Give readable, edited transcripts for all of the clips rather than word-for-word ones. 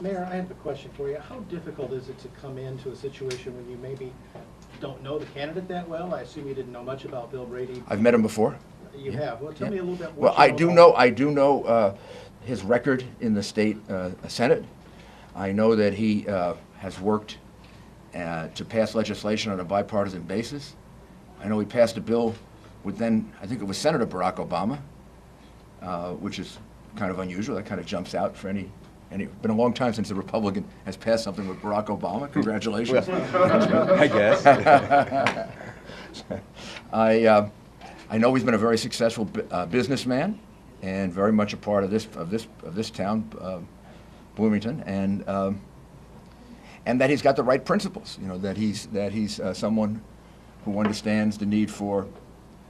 Mayor, I have a question for you. How difficult is it to come into a situation when you maybe don't know the candidate that well? I assume you didn't know much about Bill Brady. I've met him before. You have. Well, tell me a little bit. Well, What you I do know his record in the state Senate. I know that he has worked to pass legislation on a bipartisan basis. I know he passed a bill with then, I think it was Senator Barack Obama, which is kind of unusual. That kind of jumps out for any. It's been a long time since a Republican has passed something with Barack Obama. Congratulations. I guess. I know he's been a very successful businessman and very much a part of this town, Bloomington, and that he's got the right principles. You know, that he's someone who understands the need for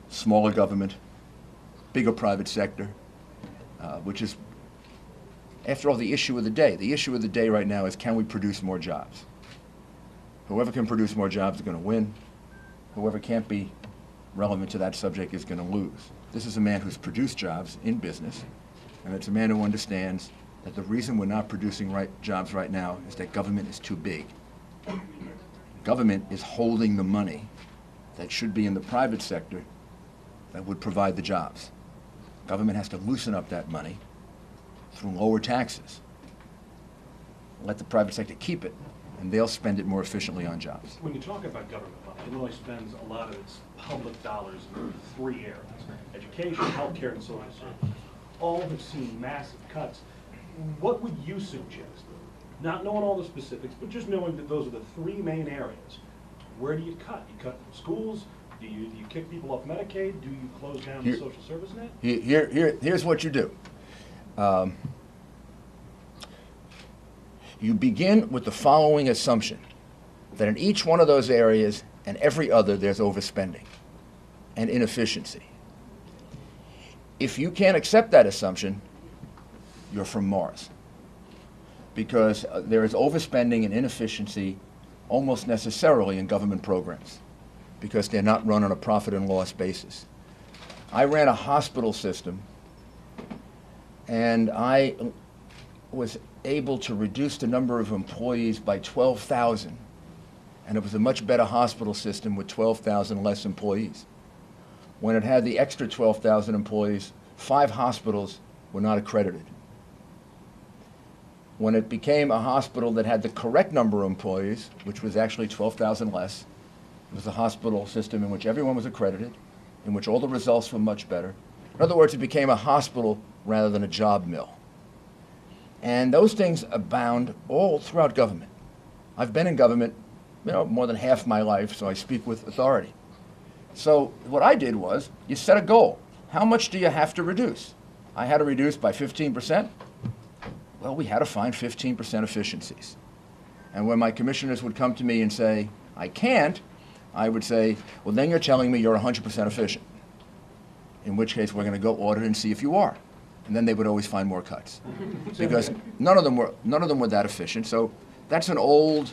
smaller government, bigger private sector, which is, after all, the issue of the day. The issue of the day right now is, can we produce more jobs? Whoever can produce more jobs is going to win. Whoever can't be relevant to that subject is going to lose. This is a man who's produced jobs in business, and it's a man who understands that the reason we're not producing jobs right now is that government is too big. Government is holding the money that should be in the private sector that would provide the jobs. Government has to loosen up that money through lower taxes. Let the private sector keep it, and they'll spend it more efficiently on jobs. When you talk about government money, Illinois spends a lot of its public dollars in three areas: education, healthcare, and social services. All have seen massive cuts. What would you suggest, not knowing all the specifics, but just knowing that those are the three main areas? Where do you cut? You cut schools? Do you kick people off Medicaid? Do you close down the social service net? Here's what you do. You begin with the following assumption, that in each one of those areas and every other there's overspending and inefficiency. If you can't accept that assumption, you're from Mars. Because there is overspending and inefficiency almost necessarily in government programs, because they're not run on a profit and loss basis. I ran a hospital system, and I was able to reduce the number of employees by 12,000, and it was a much better hospital system with 12,000 less employees. When it had the extra 12,000 employees, 5 hospitals were not accredited. When it became a hospital that had the correct number of employees, which was actually 12,000 less, it was a hospital system in which everyone was accredited, in which all the results were much better. In other words, it became a hospital rather than a job mill. And those things abound all throughout government. I've been in government, more than half my life, so I speak with authority. So what I did was, you set a goal. How much do you have to reduce? I had to reduce by 15%. Well, we had to find 15% efficiencies. And when my commissioners would come to me and say, I can't, I would say, well, then you're telling me you're 100% efficient. In which case, we're going to go audit and see if you are. And then they would always find more cuts, because none of them were that efficient. So that's an old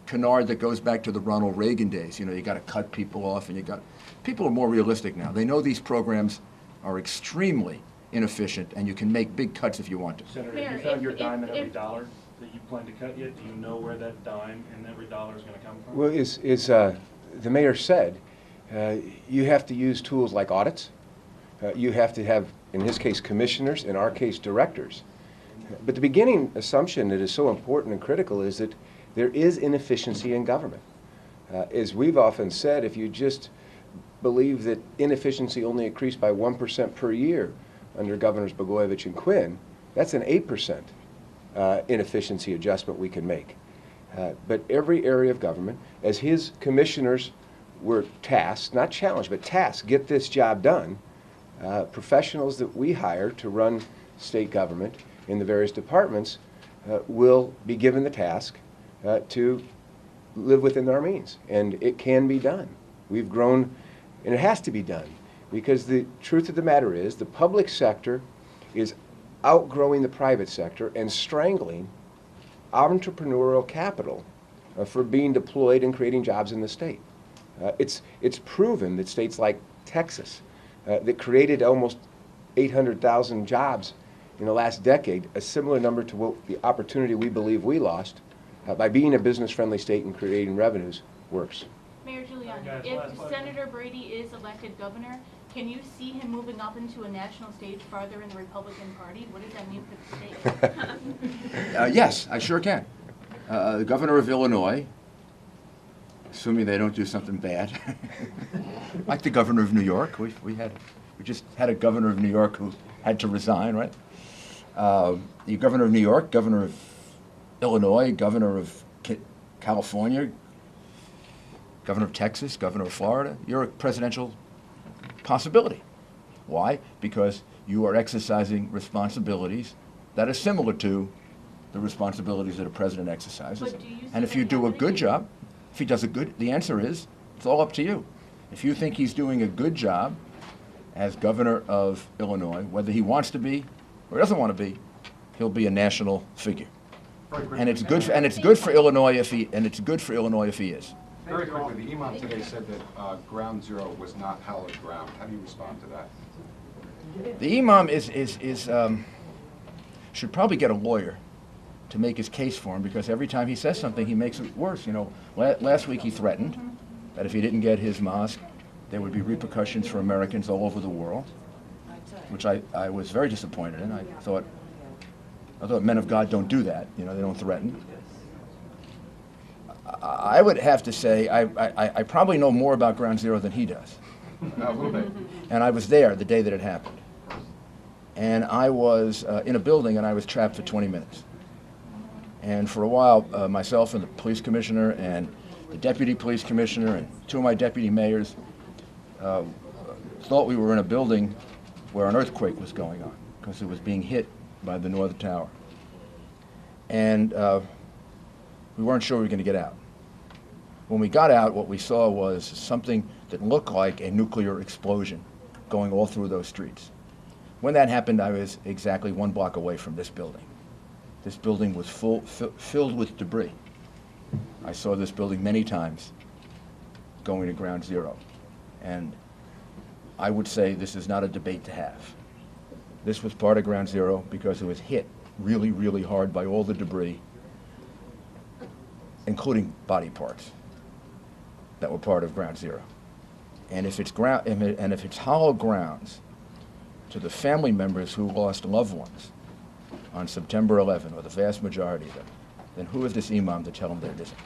canard that goes back to the Ronald Reagan days. You got to cut people off, and people are more realistic now. They know these programs are extremely inefficient, and you can make big cuts if you want to. Senator, have you found your dime in every dollar that you plan to cut yet? Do you know where that dime in every dollar is going to come from? Well, the mayor said, you have to use tools like audits. You have to have, in his case, commissioners, in our case, directors. But the beginning assumption that is so important and critical is that there is inefficiency in government. As we've often said, if you just believe that inefficiency only increased by 1% per year under Governors Blagojevich and Quinn, that's an 8% inefficiency adjustment we can make. But every area of government, as his commissioners were tasked, not challenged, but tasked, get this job done, professionals that we hire to run state government in the various departments will be given the task to live within our means. And it can be done. We've grown, and it has to be done, because the truth of the matter is the public sector is outgrowing the private sector and strangling entrepreneurial capital for being deployed and creating jobs in the state. It's proven that states like Texas, that created almost 800,000 jobs in the last decade, a similar number to what the opportunity we believe we lost by being a business-friendly state and creating revenues works. Mayor Giuliani, Guys, if last question. Senator Brady is elected governor, can you see him moving up into a national stage farther in the Republican Party? What does that mean for the state? Yes, I sure can. The governor of Illinois, assuming they don't do something bad, like the governor of New York. We just had a governor of New York who had to resign, right? The governor of New York, governor of Illinois, governor of California, governor of Texas, governor of Florida. You're a presidential possibility. Why? Because you are exercising responsibilities that are similar to the responsibilities that a president exercises. But do you see And if that you do a happening? good job, if he does a good, the answer is, it's all up to you. If you think he's doing a good job as governor of Illinois, whether he wants to be or doesn't want to be, he'll be a national figure. And it's good. And it's good for Illinois if he. And it's good for Illinois if he is. Very quickly, the imam today said that Ground Zero was not hallowed ground. How do you respond to that? The imam should probably get a lawyer to make his case for him, because every time he says something, he makes it worse. You know, last week he threatened that if he didn't get his mosque, there would be repercussions for Americans all over the world, which I was very disappointed in. I thought men of God don't do that. You know, they don't threaten. I would have to say I probably know more about Ground Zero than he does. A little bit. And I was there the day that it happened. And I was in a building, and I was trapped for 20 minutes. And for a while, myself and the police commissioner and the deputy police commissioner and two of my deputy mayors thought we were in a building where an earthquake was going on, because it was being hit by the North Tower. And we weren't sure we were going to get out. When we got out, what we saw was something that looked like a nuclear explosion going all through those streets. When that happened, I was exactly 1 block away from this building. This building was filled with debris. I saw this building many times going to Ground Zero. And I would say this is not a debate to have. This was part of Ground Zero because it was hit really, really hard by all the debris, including body parts that were part of Ground Zero. And if it's hollow grounds to the family members who lost loved ones on September 11, or the vast majority of them, then who is this imam to tell them that it isn't?